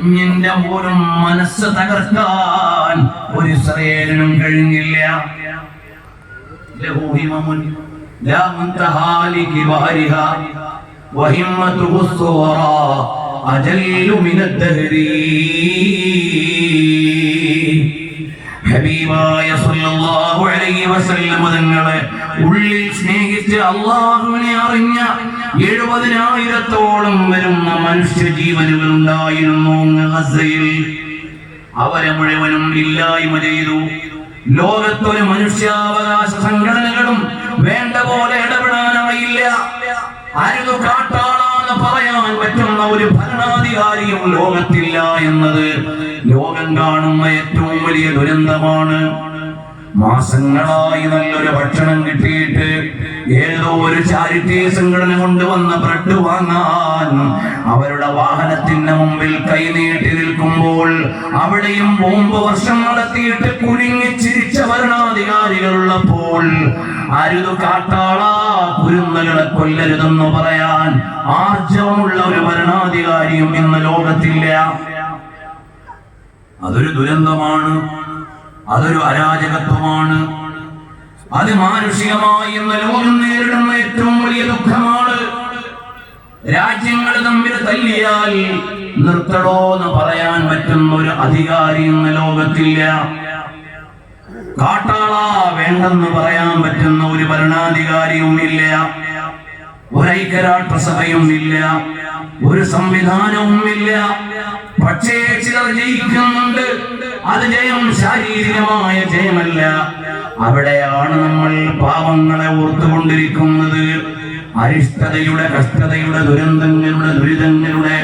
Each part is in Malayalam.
കുഞ്ഞിന്റെ പോലും മനസ്സ് തകർക്കാൻ ഒരു ഇസ്രായേലിനും കഴിഞ്ഞില്ല. ലഹു ഹിമമുൻ ലാ മുൻതഹാ ലികിബാരിഹാ വഹിമ്മതുഹു സുവറാ അജല്ലു മിനദ്ദഹരി. ഹബീബായ സല്ലല്ലാഹു അലൈഹി വസല്ലം തങ്ങളെ ഉള്ളിൽ സ്നേഹിച്ച് അല്ലാഹുവിനെ അറിഞ്ഞ 70,000-ഓളം വരുന്ന മനുഷ്യ ജീവനുകൾ ഉണ്ടായിരുന്നു ഗസയിൽ. അവരെ മുഴുവനും ഇല്ലായ്മ ചെയ്തു. ലോകത്തൊരു മനുഷ്യാവകാശ സംഘടനകളും വേണ്ട പോലെ ഇടപെടാനായില്ല. അരുത് കാട്ടാളാന്ന് പറയാൻ പറ്റുന്ന ഒരു ഭരണാധികാരിയും ലോകത്തില്ല എന്നത് ലോകം കാണുന്ന ഏറ്റവും വലിയ ദുരന്തമാണ്. മാസങ്ങളായി നല്ലൊരു ഭക്ഷണം കിട്ടിയിട്ട് ഏതോ ഒരു ചാരിറ്റി സംഘടന കൊണ്ടുവന്ന ബ്രെഡ് വാങ്ങാൻ അവരുടെ വാഹനത്തിന് മുമ്പിൽ കൈനീട്ടി നിൽക്കുമ്പോൾ അവിടെയും ബോംബ് വർഷം നടത്തിയിട്ട് കുലുങ്ങി ചിരിച്ച ഭരണാധികാരികളുള്ളപ്പോൾ അരുത് കാട്ടാളാ, കുരുന്നുകളെ കൊല്ലരുതെന്ന് പറയാൻ ആർജവമുള്ള ഒരു ഭരണാധികാരിയും ഇന്ന് ലോകത്തില്ല. അതൊരു ദുരന്തമാണ്, അതൊരു അരാജകത്വമാണ്. അത് മാനുഷികമായി ഇന്ന് ലോകം നേരിടുന്ന ഏറ്റവും വലിയ ദുഃഖമാണ്. രാജ്യങ്ങൾ തമ്മിൽ തല്ലിയാൽ നിർത്തടോ എന്ന് പറയാൻ പറ്റുന്ന ഒരു അധികാരി ഇന്ന് ലോകത്തില്ല. കാട്ടാളാ വേണ്ടെന്ന് പറയാൻ പറ്റുന്ന ഒരു ഭരണാധികാരിയും ഇല്ല. ഒരു ഐക്യരാഷ്ട്രസഭയും ഇല്ല, ഒരു സംവിധാനവും ഇല്ല. പക്ഷേ ചിലർ ജയിക്കുന്നുണ്ട്. അത് ജയം ശാരീരികമായ ജയമല്ല. അവിടെയാണ് നമ്മൾ പാവങ്ങളെ ഓർത്തുകൊണ്ടിരിക്കുന്നത്. അരിഷ്ടതയുടെ, കഷ്ടതയുടെ, ദുരിതങ്ങളുടെ,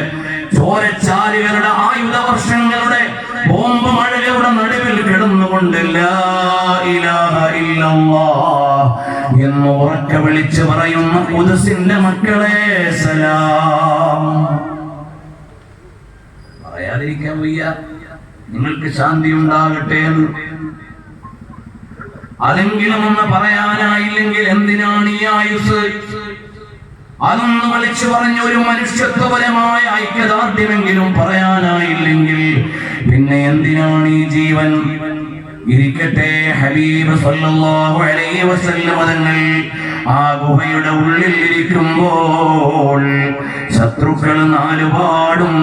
ചോരച്ചാലുകളുടെ, ആയുധ വർഷങ്ങളുടെ, ബോംബ് മഴകളുടെ നടുവിൽ കിടന്നുകൊണ്ട് ലാ ഇലാഹ ഇല്ലല്ലാഹ് എന്ന് ഉറക്കെ വിളിച്ച് പറയുന്ന ഖുദ്സിന്റെ മക്കളെ സലാം. പറയാതിരിക്കാൻ വയ്യ, നിങ്ങൾക്ക് ശാന്തി ഉണ്ടാകട്ടെ എന്ന്. അതെങ്കിലും ഒന്ന് പറയാനായില്ലെങ്കിൽ എന്തിനാണ് ഈ ആയുസ്? അതൊന്ന് വിളിച്ചു പറഞ്ഞ ഒരു മനുഷ്യത്വപരമായ ഐക്യദാർഢ്യമെങ്കിലും പറയാനായില്ലെങ്കിൽ പിന്നെ എന്തിനാണ് ഈ ജീവൻ? ഇരിക്കട്ടെ, ഹബീബ് സല്ലല്ലാഹു അലൈഹി വസല്ലം തങ്ങൾ ആ ഗുഹയുടെ ഉള്ളിൽ ഇരിക്കുമ്പോൾ ശത്രുക്കൾ നാലുപാടും